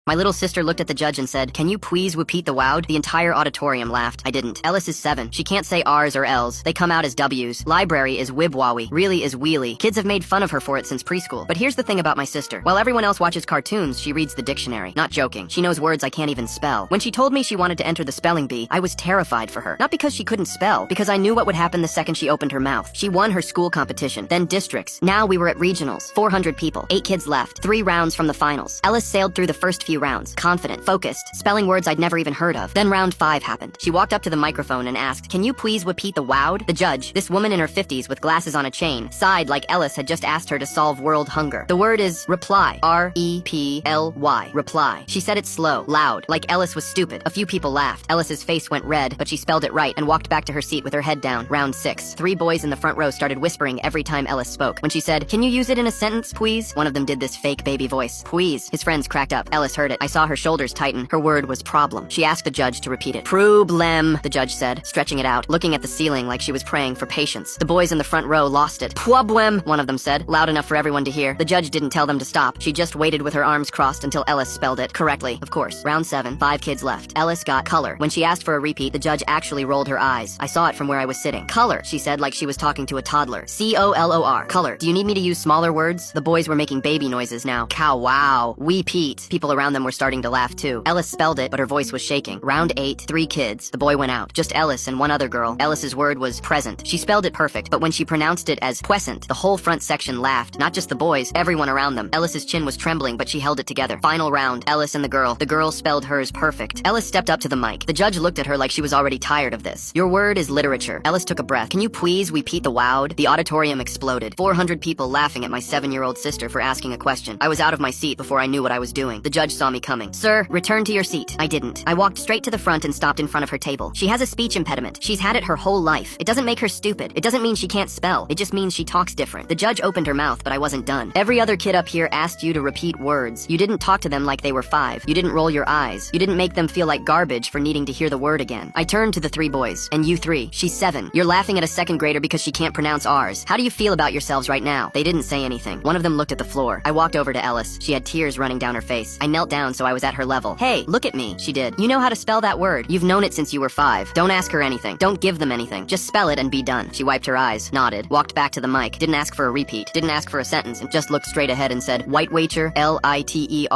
My little sister looked at the judge and said, "Can you please repeat the word?" The entire auditorium laughed. I didn't. Ellis is 7. She can't say R's or L's. They come out as W's. Library is wibwawi. Really is wheelie. Kids have made fun of her for it since preschool. But here's the thing about my sister. While everyone else watches cartoons, she reads the dictionary. Not joking. She knows words I can't even spell. When she told me she wanted to enter the spelling bee, I was terrified for her. Not because she couldn't spell, because I knew what would happen the second she opened her mouth. She won her school competition, then districts. Now we were at regionals. 400 people. 8 kids left. 3 rounds from the finals. Ellis sailed through the first few rounds. Confident. Focused, spelling words I'd never even heard of. Then round 5 happened. She walked up to the microphone and asked, "Can you please repeat the word?" The judge, this woman in her 50s with glasses on a chain, sighed like Ellis had just asked her to solve world hunger. The word is reply. R-E-P-L-Y. Reply. She said it slow, loud, like Ellis was stupid. A few people laughed. Ellis's face went red, but she spelled it right and walked back to her seat with her head down. Round 6. 3 boys in the front row started whispering every time Ellis spoke. When she said, "Can you use it in a sentence, please?" One of them did this fake baby voice. Please. His friends cracked up. Ellis heard it. I saw her shoulders tighten. Her word was problem. She asked the judge to repeat it. Problem, the judge said, stretching it out, looking at the ceiling like she was praying for patience. The boys in the front row lost it. Problem, one of them said, loud enough for everyone to hear. The judge didn't tell them to stop. She just waited with her arms crossed until Ellis spelled it correctly. Of course. Round 7, 5 kids left. Ellis got color. When she asked for a repeat, the judge actually rolled her eyes. I saw it from where I was sitting. Color, she said like she was talking to a toddler. C-O-L-O-R. Color. Do you need me to use smaller words? The boys were making baby noises now. Cow wow. We Pete. People around them were starting to laugh too. Ellis spelled it, but her voice was shaking. Round 8, 3 kids. The boy went out. Just Ellis and one other girl. Ellis's word was present. She spelled it perfect, but when she pronounced it as puescent, the whole front section laughed. Not just the boys, everyone around them. Ellis's chin was trembling, but she held it together. Final round. Ellis and the girl. The girl spelled hers perfect. Ellis stepped up to the mic. The judge looked at her like she was already tired of this. Your word is literature. Ellis took a breath. Can you please repeat the word? The auditorium exploded. 400 people laughing at my 7-year-old sister for asking a question. I was out of my seat before I knew what I was doing. The judge saw me coming. Sir, return to your seat. I didn't. I walked straight to the front and stopped in front of her table. She has a speech impediment. She's had it her whole life. It doesn't make her stupid. It doesn't mean she can't spell. It just means she talks different. The judge opened her mouth, but I wasn't done. Every other kid up here asked you to repeat words. You didn't talk to them like they were 5. You didn't roll your eyes. You didn't make them feel like garbage for needing to hear the word again. I turned to the 3 boys. And you 3. She's 7. You're laughing at a 2nd grader because she can't pronounce R's. How do you feel about yourselves right now? They didn't say anything. One of them looked at the floor. I walked over to Ellis. She had tears running down her face. I knelt down so I was at her level. Hey, look at me, she did. You know how to spell that word. You've known it since you were 5. Don't ask her anything. Don't give them anything. Just spell it and be done. She wiped her eyes, nodded, walked back to the mic, didn't ask for a repeat, didn't ask for a sentence, and just looked straight ahead and said, White Wager, L-I-T-E-R-A-T-U-R-E,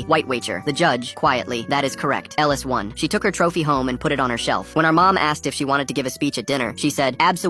White Wager. The judge, quietly, that is correct. Ellis won. She took her trophy home and put it on her shelf. When our mom asked if she wanted to give a speech at dinner, she said, absolutely.